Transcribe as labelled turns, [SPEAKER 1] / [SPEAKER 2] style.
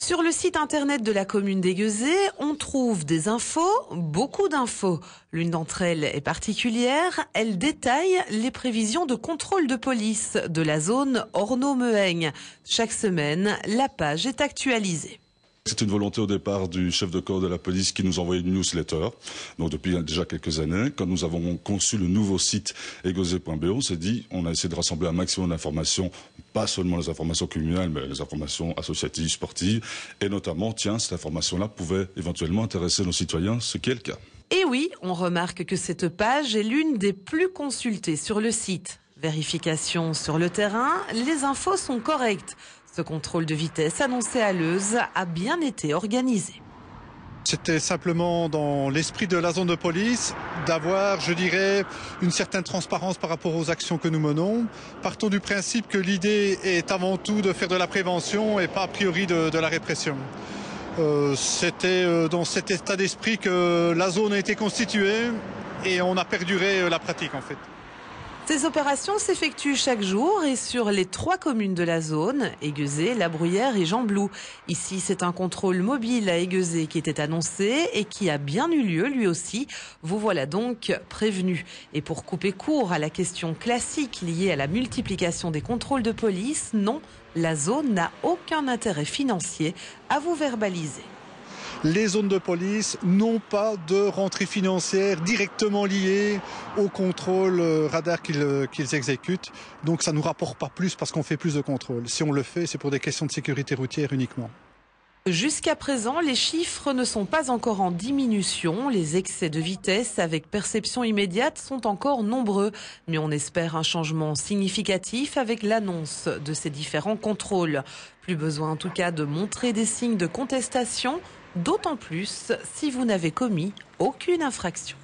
[SPEAKER 1] Sur le site internet de la commune d'Aiguezé, on trouve des infos, beaucoup d'infos. L'une d'entre elles est particulière, elle détaille les prévisions de contrôle de police de la zone Ornault-Mehaigne. Chaque semaine, la page est actualisée.
[SPEAKER 2] C'est une volonté au départ du chef de corps de la police qui nous envoyait une newsletter. Donc depuis déjà quelques années, quand nous avons conçu le nouveau site aiguezé.be, on s'est dit, on a essayé de rassembler un maximum d'informations, pas seulement les informations communales, mais les informations associatives, sportives, et notamment, tiens, cette information-là pouvait éventuellement intéresser nos citoyens, ce qui est le cas.
[SPEAKER 1] Et oui, on remarque que cette page est l'une des plus consultées sur le site. Vérification sur le terrain, les infos sont correctes. Ce contrôle de vitesse annoncé à Leuze a bien été organisé.
[SPEAKER 3] C'était simplement dans l'esprit de la zone de police d'avoir, je dirais, une certaine transparence par rapport aux actions que nous menons. Partons du principe que l'idée est avant tout de faire de la prévention et pas a priori de la répression. C'était dans cet état d'esprit que la zone a été constituée et on a perduré la pratique en fait.
[SPEAKER 1] Ces opérations s'effectuent chaque jour et sur les 3 communes de la zone, Aiguezé, La Bruyère et Gembloux. Ici, c'est un contrôle mobile à Aiguezé qui était annoncé et qui a bien eu lieu lui aussi. Vous voilà donc prévenu. Et pour couper court à la question classique liée à la multiplication des contrôles de police, non, la zone n'a aucun intérêt financier à vous verbaliser.
[SPEAKER 3] Les zones de police n'ont pas de rentrée financière directement liée au contrôle radar qu'ils exécutent. Donc ça ne nous rapporte pas plus parce qu'on fait plus de contrôles. Si on le fait, c'est pour des questions de sécurité routière uniquement.
[SPEAKER 1] Jusqu'à présent, les chiffres ne sont pas encore en diminution. Les excès de vitesse avec perception immédiate sont encore nombreux. Mais on espère un changement significatif avec l'annonce de ces différents contrôles. Plus besoin en tout cas de montrer des signes de contestation, d'autant plus si vous n'avez commis aucune infraction.